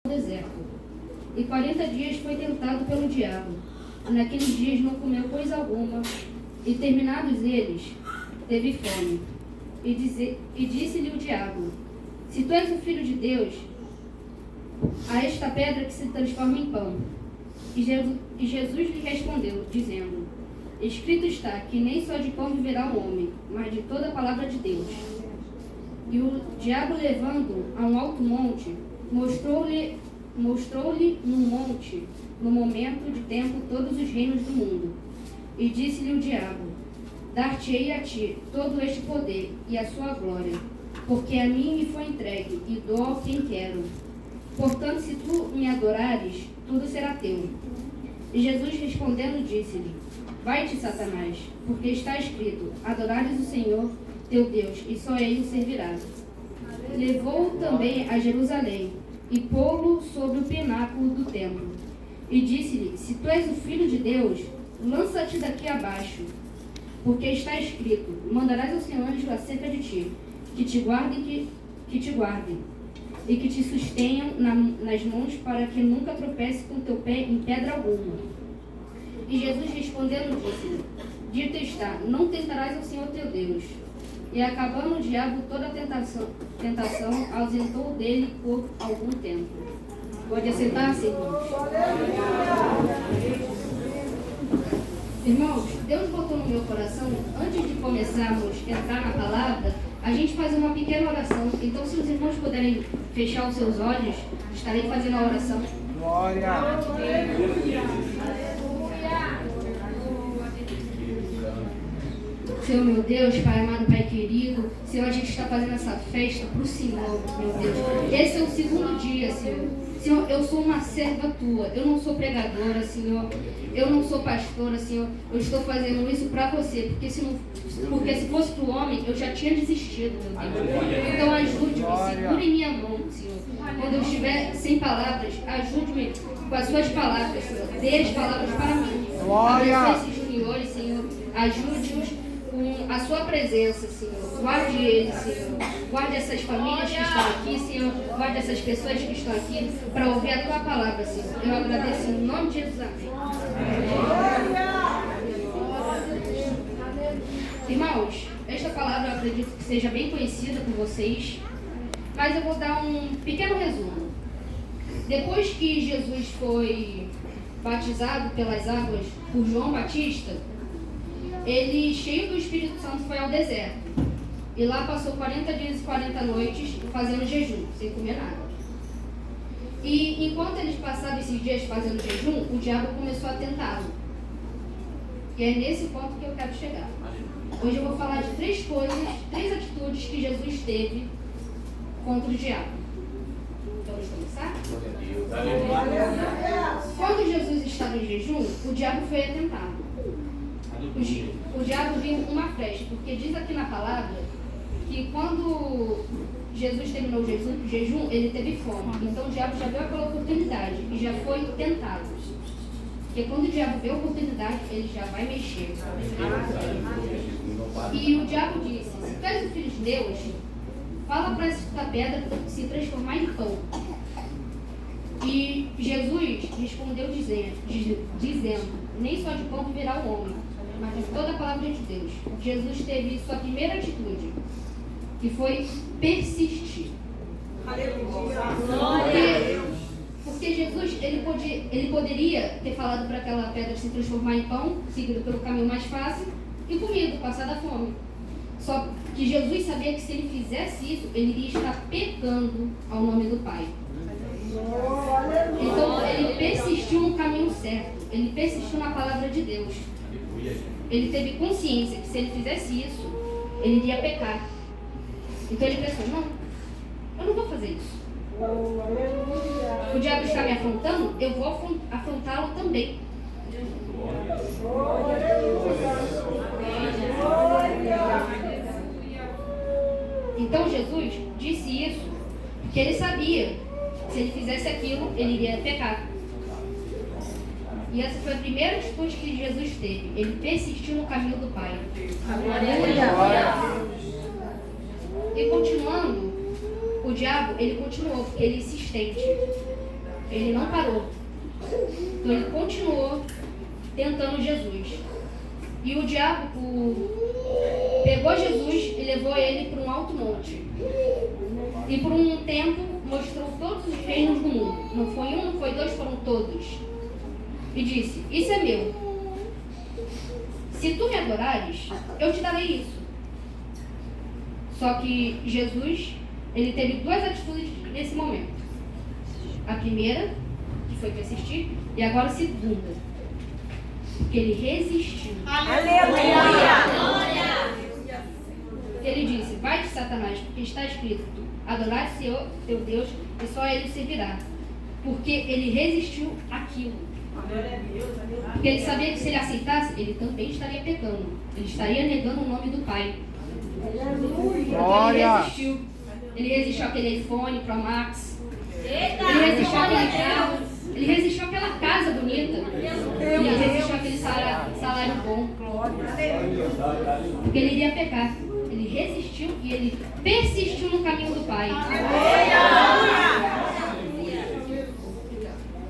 deserto. E 40 dias foi tentado pelo diabo. Naqueles dias não comeu coisa alguma, e terminados eles, teve fome. E disse-lhe o diabo: se tu és o filho de Deus, a esta pedra que se transforma em pão. E Jesus lhe respondeu, dizendo: escrito está que nem só de pão viverá o homem, mas de toda a palavra de Deus. E o diabo, levando a um alto monte, mostrou-lhe num monte, no momento de tempo, todos os reinos do mundo. E disse-lhe o diabo: dar-te-ei a ti todo este poder e a sua glória, porque a mim me foi entregue, e dou ao quem quero. Portanto, se tu me adorares, tudo será teu. E Jesus respondendo disse-lhe: vai-te, Satanás, porque está escrito: adorares o Senhor teu Deus, e só ele servirás. Levou-o também a Jerusalém, e pô-lo sobre o pináculo do templo. E disse-lhe: se tu és o Filho de Deus, lança-te daqui abaixo, porque está escrito: mandarás ao Senhor anjo acerca de ti, que te guardem, e que te sustenham nas mãos, para que nunca tropece com teu pé em pedra alguma. E Jesus respondendo disse-lhe: dito está, não tentarás ao Senhor teu Deus. E acabando o diabo toda a tentação, ausentou dele por algum tempo. Pode assentar-se, irmãos. Irmãos, Deus botou no meu coração, antes de começarmos a entrar na palavra, a gente fazer uma pequena oração. Então, se os irmãos puderem fechar os seus olhos, estarei fazendo a oração. Glória! Senhor, meu Deus, Pai amado, Pai querido, Senhor, a gente está fazendo essa festa para o Senhor, meu Deus. Esse é o segundo dia, Senhor. Senhor, eu sou uma serva tua, eu não sou pregadora, Senhor, eu não sou pastora, Senhor, eu estou fazendo isso para você, porque se fosse para o homem, eu já tinha desistido, meu Deus. Então ajude-me, segure minha mão, Senhor. Quando eu estiver sem palavras, ajude-me com as suas palavras, Senhor. Dê as palavras para mim. Abençoe esses juniores, Senhor, ajude-os com a sua presença, Senhor. Guarde eles, Senhor. Guarde essas famílias que estão aqui, Senhor. Guarde essas pessoas que estão aqui para ouvir a tua palavra, Senhor. Eu agradeço em nome de Jesus. Amém. Irmãos, esta palavra eu acredito que seja bem conhecida por vocês, mas eu vou dar um pequeno resumo. Depois que Jesus foi batizado pelas águas por João Batista, ele, cheio do Espírito Santo, foi ao deserto. E lá passou 40 dias e 40 noites fazendo jejum, sem comer nada. E enquanto eles passavam esses dias fazendo jejum, o diabo começou a tentá-lo. E é nesse ponto que eu quero chegar. Hoje eu vou falar de 3 coisas, 3 atitudes que Jesus teve contra o diabo. Então vamos começar? Quando Jesus estava em jejum, o diabo foi atentado. O diabo viu uma flecha, porque diz aqui na palavra que quando Jesus terminou o jejum, ele teve fome. Então o diabo já viu aquela oportunidade e já foi tentado. Porque quando o diabo vê a oportunidade, ele já vai mexer. E o diabo disse: se tu és o Filho de Deus, fala para esta pedra se transformar em pão. E Jesus respondeu dizendo: nem só de pão viverá o homem, mas de toda a palavra de Deus. Jesus teve sua primeira atitude, que foi persistir. Porque Jesus, ele poderia ter falado para aquela pedra se transformar em pão, seguido pelo caminho mais fácil, e comido, passar da fome. Só que Jesus sabia que se ele fizesse isso, ele iria estar pecando ao nome do Pai. Então ele persistiu no caminho certo, ele persistiu na palavra de Deus. Ele teve consciência que se ele fizesse isso, ele iria pecar. Então ele pensou: não, eu não vou fazer isso. O diabo está me afrontando, eu vou afrontá-lo também. Então Jesus disse isso porque ele sabia que se ele fizesse aquilo, ele iria pecar. E essa foi a primeira atitude que Jesus teve. Ele persistiu no caminho do Pai. E continuando, o diabo, ele continuou, porque ele é insistente. ele não parou. Então ele continuou tentando Jesus. E o diabo pegou Jesus e levou ele para um alto monte. E por um tempo mostrou todos os reinos do mundo. Não foi um, não foi dois, foram todos. E disse: isso é meu. Se tu me adorares, eu te darei isso. Só que Jesus, ele teve duas atitudes nesse momento. A primeira, que foi persistir, e agora a segunda, que ele resistiu. Aleluia! Ele disse: vai de Satanás, porque está escrito: adorar o Senhor teu Deus e só a ele servirá. Porque ele resistiu àquilo. Porque ele sabia que se ele aceitasse, ele também estaria pecando. Ele estaria negando o nome do Pai. Então ele resistiu. Ele resistiu àquele iPhone Pro Max. Ele resistiu àquele carro. Ele resistiu àquela casa bonita. Ele resistiu àquele salário bom. Porque ele iria pecar. Ele resistiu e ele persistiu no caminho do Pai.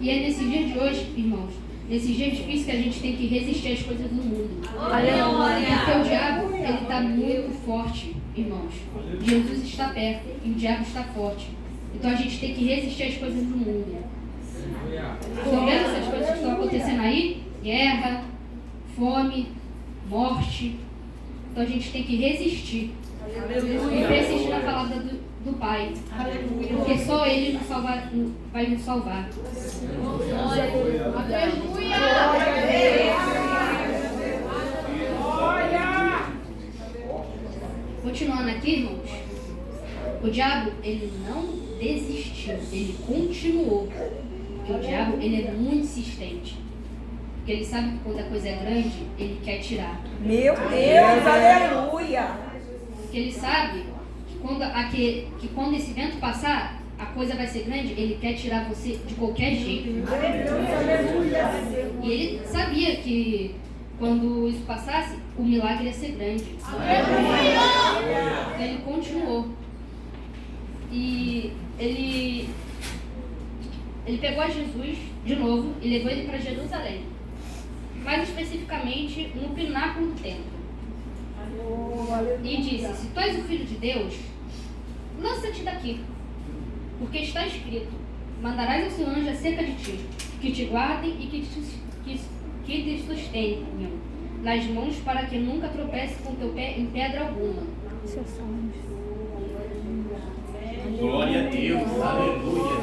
E é nesse dia de hoje, irmãos, nesses dias difíceis que a gente tem que resistir às coisas do mundo. Porque o diabo, ele está muito forte, irmãos. Jesus está perto e o diabo está forte. Então a gente tem que resistir às coisas do mundo. Estão vendo essas coisas que estão acontecendo aí? Guerra, fome, morte. Então a gente tem que resistir. E persistir na palavra do Pai. Porque só Ele vai nos salvar. Continuando aqui, irmãos. O diabo, ele não desistiu. Ele continuou. Porque o diabo, ele é muito insistente. Porque ele sabe que quando a coisa é grande, ele quer tirar. Meu Deus, aleluia! Porque ele sabe que quando esse vento passar, a coisa vai ser grande, ele quer tirar você de qualquer jeito. E ele sabia que quando isso passasse, o milagre ia ser grande. Então ele continuou. E ele pegou a Jesus de novo e levou ele para Jerusalém. Mais especificamente no pináculo do templo. E disse: se tu és o Filho de Deus, lança-te daqui. Porque está escrito: mandarás ao seu anjo acerca de ti, que te guardem e que te sustenham nas mãos, para que nunca tropece com teu pé em pedra alguma. Glória a Deus, aleluia.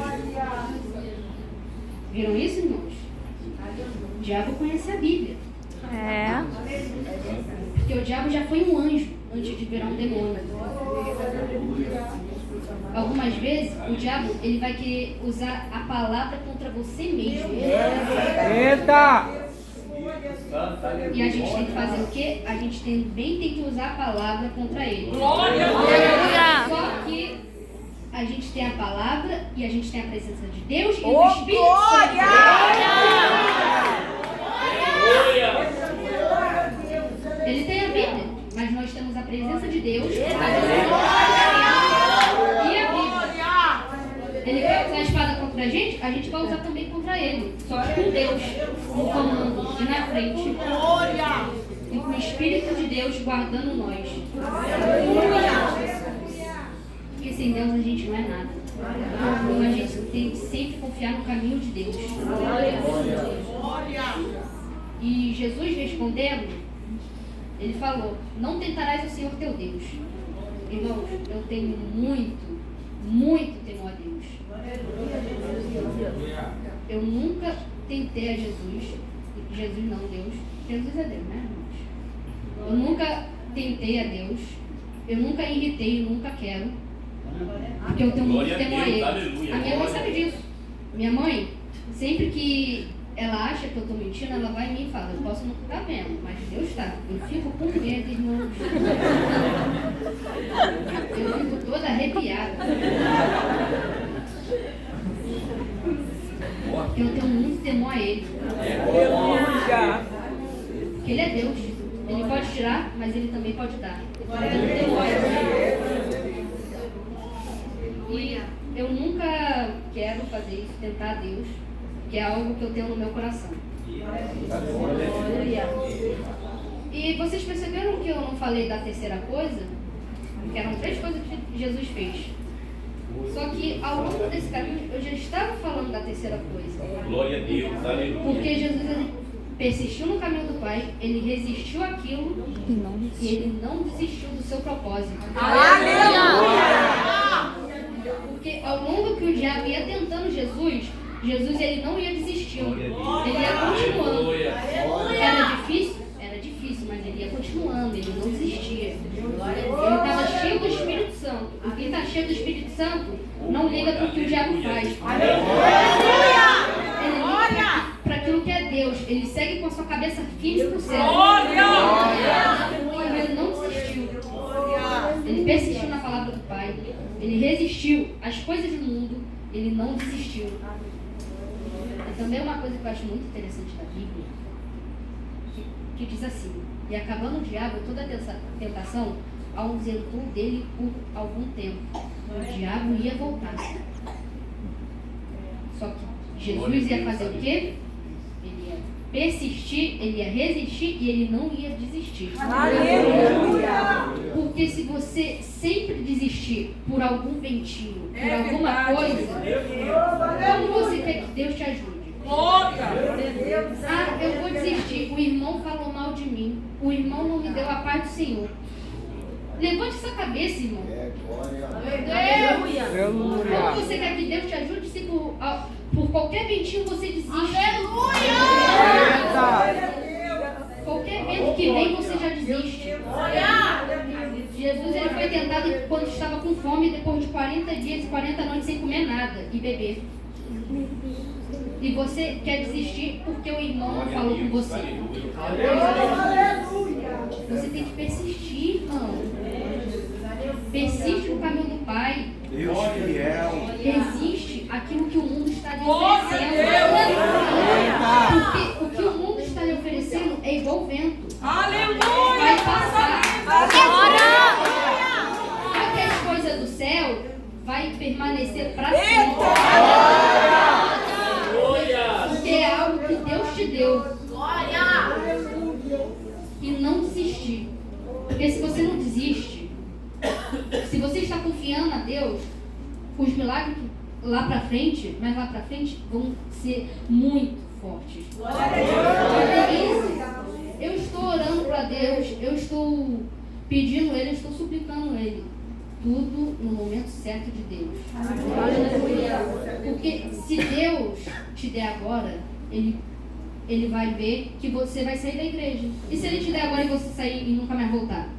Viram isso, irmãos? O diabo conhece a Bíblia. Porque o diabo já foi um anjo antes de virar um demônio. Algumas vezes o diabo, ele vai querer usar a palavra contra você mesmo. Eita! E a gente tem que fazer o quê? A gente também tem que usar a palavra contra ele. Só que a gente tem a palavra e a gente tem a presença de Deus e do Espírito Santo. Ele tem a Bíblia, mas nós temos a presença de Deus e a Bíblia. Ele quer usar a espada contra a gente vai usar também contra ele. Só que com Deus no comando e na frente. E com o Espírito de Deus guardando nós. Porque sem Deus a gente não é nada. Então a gente tem que sempre confiar no caminho de Deus. E Jesus respondendo, ele falou: não tentarás o Senhor teu Deus. Irmãos, eu tenho muito temor a Deus. Eu nunca tentei a Jesus. Jesus não, Deus. Jesus é Deus, né, irmãos? Eu nunca tentei a Deus. Eu nunca irritei, eu nunca quero. Porque eu tenho muito temor a Ele. Aleluia. A minha mãe sabe disso. Minha mãe, sempre que ela acha que eu estou mentindo, ela vai em mim e fala: eu posso não estar vendo, mas Deus está. Eu fico com medo, irmãos. Eu fico toda arrepiada. Porque eu tenho muito temor a Ele. Porque Ele é Deus. Ele pode tirar, mas Ele também pode dar. Eu tenho temor a Ele. E eu nunca quero fazer isso, tentar Deus, que é algo que eu tenho no meu coração. E vocês perceberam que eu não falei da terceira coisa? Que eram 3 coisas que Jesus fez. Só que ao longo desse caminho eu já estava falando da terceira coisa. Glória a Deus, aleluia. Porque Jesus ele persistiu no caminho do Pai, ele resistiu àquilo e ele não desistiu do seu propósito. Porque ao longo que o diabo ia tentando Jesus ele não ia desistindo, ele ia continuando. Era difícil, mas ele ia continuando, ele não desistia. Ele estava cheio do Espírito Santo. E quem está cheio do Espírito Santo não liga para o que o diabo faz. Ele liga para aquilo que é Deus. Ele segue com a sua cabeça firme para o céu. Ele não desistiu. Ele persistiu na palavra do Pai. Ele resistiu às coisas do mundo. Ele não desistiu. E também uma coisa que eu acho muito interessante da Bíblia, que diz assim: e acabando o diabo toda a tentação, ausentou dele por algum tempo. O diabo ia voltar. Só que Jesus ia fazer o quê? Ele ia persistir, ele ia resistir e ele não ia desistir. Porque se você sempre desistir por algum ventinho, por alguma coisa, como você quer que Deus te ajude? Ah, eu vou desistir. O irmão falou mal de mim. O irmão não me deu a paz do Senhor. Levante essa cabeça, irmão. Como você quer que Deus te ajude se por qualquer ventinho você desiste? Qualquer vento que vem você já desiste. Jesus ele foi tentado quando estava com fome, depois de 40 dias e 40 noites sem comer nada e beber. E você quer desistir porque o irmão não falou com você. Você tem que persistir, irmão. Persiste no caminho do Pai. Deus fiel. Resiste àquilo que o mundo está lhe oferecendo. Porque o que o mundo está lhe oferecendo é igual vento. Vai passar. Só que as coisas do céu vai permanecer para sempre. Porque é algo que Deus te deu. E não desistir. Porque se você não desiste, se você está confiando a Deus, os milagres lá pra frente, mas lá pra frente, vão ser muito fortes. Eu estou orando para Deus, eu estou pedindo Ele, eu estou suplicando Ele. Tudo no momento certo de Deus. Porque se Deus te der agora, Ele vai ver que você vai sair da igreja. E se Ele te der agora e você sair e nunca mais voltar?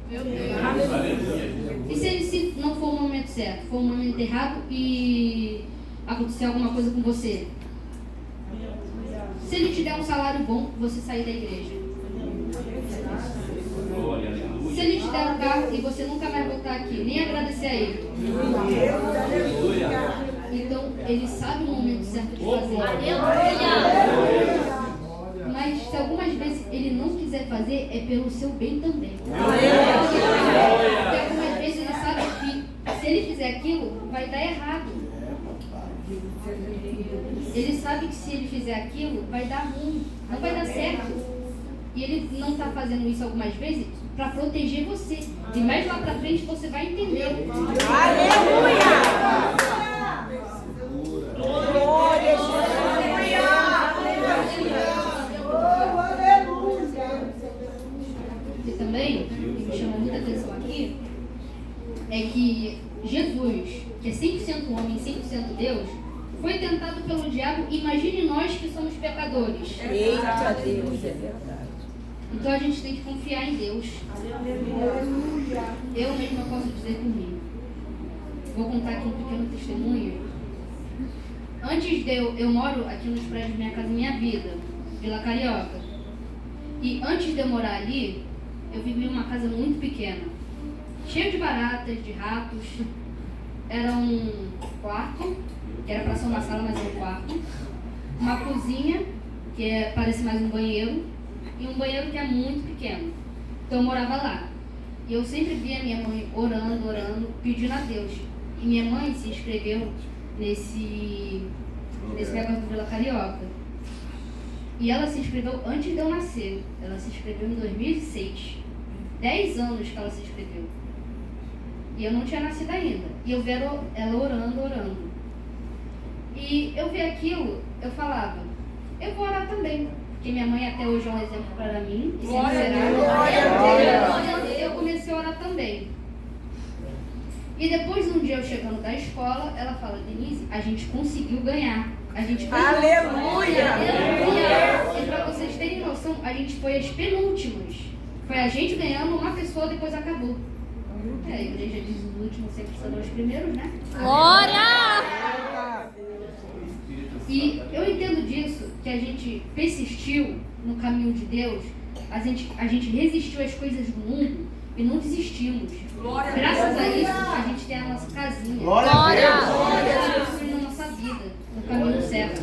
E se não for o momento certo, for o momento errado e acontecer alguma coisa com você? Se Ele te der um salário bom, você sair da igreja. Se Ele te der um carro e você nunca mais voltar aqui, nem agradecer a Ele. Então, Ele sabe o momento certo de fazer. Mas se algumas vezes Ele não quiser fazer, é pelo seu bem também. Porque algumas vezes Ele sabe que se Ele fizer aquilo, vai dar errado. Ele sabe que se Ele fizer aquilo, vai dar ruim, não vai dar certo. E Ele não está fazendo isso algumas vezes para proteger você. E mais lá para frente você vai entender. Aleluia! Glória a Jesus! E também, o que me chama muita atenção aqui, é que Jesus, que é 100% homem e 100% Deus, foi tentado pelo diabo. Imagine nós que somos pecadores. Eita Deus, é verdade. Então a gente tem que confiar em Deus. Eu mesma posso dizer por mim. Vou contar aqui um pequeno testemunho. Antes de eu moro aqui nos prédios Minha Casa Minha Vida, Vila Carioca. E antes de eu morar ali, eu vivia em uma casa muito pequena, cheia de baratas, de ratos. Era um quarto, que era para ser uma sala, mas era um quarto. Uma cozinha, que parece mais um banheiro. E um banheiro que é muito pequeno. Então eu morava lá. E eu sempre via minha mãe orando, pedindo a Deus. E minha mãe se inscreveu nesse negócio do Vila Carioca. E ela se inscreveu antes de eu nascer. Ela se inscreveu em 2006. 10 anos que ela se inscreveu. E eu não tinha nascido ainda. E eu vi ela orando. E eu vi aquilo, eu falava, eu vou orar também. Porque minha mãe até hoje é um exemplo para mim. E sempre será. Eu comecei a orar também. E depois, um dia eu chegando da escola, ela fala, Denise, a gente conseguiu ganhar. A gente ganhou. Aleluia! E para vocês terem noção, a gente foi as penúltimas. Foi a gente ganhando, uma pessoa, depois acabou. A igreja diz os últimos sempre serão os primeiros, né? Glória! E eu entendo disso, que a gente persistiu no caminho de Deus, a gente resistiu às coisas do mundo e não desistimos. Graças a isso, a gente tem a nossa casinha. Glória! Na nossa vida, no caminho certo.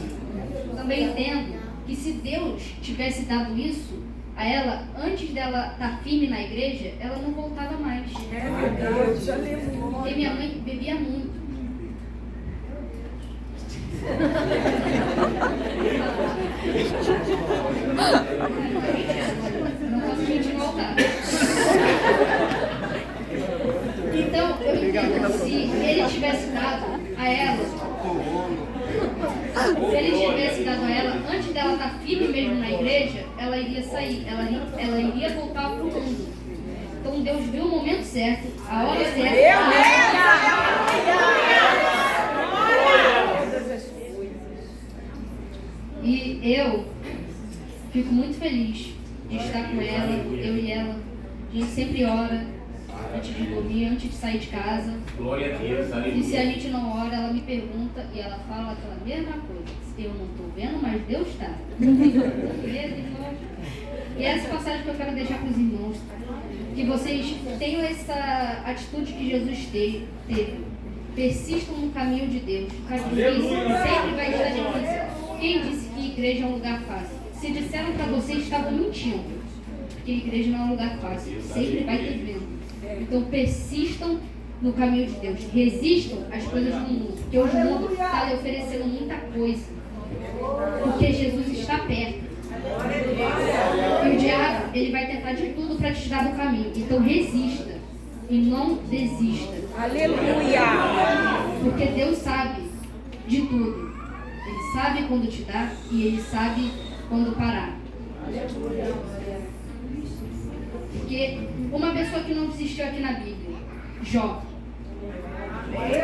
Também entendo que se Deus tivesse dado isso a ela, antes dela estar firme na igreja, ela não voltava mais. Porque minha mãe bebia muito. Não posso mentir voltar. Então, eu entendo que se ele tivesse dado a ela, antes dela estar firme mesmo na igreja, ela iria sair, ela iria voltar para o mundo. Então Deus viu o momento certo, a hora certa. E eu fico muito feliz de estar com ela, eu e ela. A gente sempre ora antes de dormir, antes de sair de casa. Glória a Deus, aleluia. E se a gente não ora, ela me pergunta e ela fala aquela mesma coisa. Eu não estou vendo, mas Deus está. E essa passagem que eu quero deixar para os irmãos, que vocês tenham essa atitude que Jesus teve. Persistam no caminho de Deus. O caminho sempre vai estar difícil. Quem disse que igreja é um lugar fácil? Se disseram para vocês, estavam mentindo. Porque igreja não é um lugar fácil. Sempre vai ter vento. Então persistam no caminho de Deus. Resistam às coisas do mundo. Porque hoje o mundo está lhe oferecendo muita coisa. Porque Jesus está perto. E o diabo, ele vai tentar de tudo para te tirar do caminho. Então resista e não desista. Aleluia! Porque Deus sabe de tudo. Ele sabe quando te dá e ele sabe quando parar. Porque uma pessoa que não desistiu aqui na Bíblia, Jó.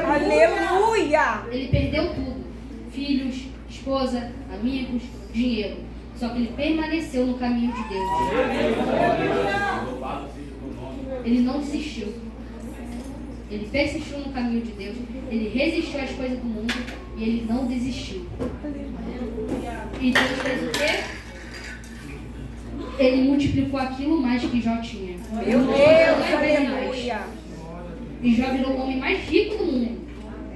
Aleluia! Ele perdeu tudo. Filhos, esposa, amigos, dinheiro. Só que ele permaneceu no caminho de Deus. Ele não desistiu. Ele persistiu no caminho de Deus. Ele resistiu às coisas do mundo e ele não desistiu. E Deus fez o quê? Ele multiplicou aquilo mais que Jó tinha. Meu Deus, aleluia! E Jó virou o homem mais rico do mundo.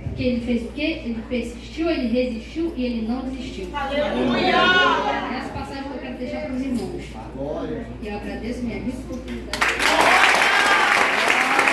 Porque ele fez o quê? Ele persistiu, ele resistiu e ele não desistiu. Essa passagem que eu quero deixar para os irmãos. E eu agradeço minha rica oportunidade.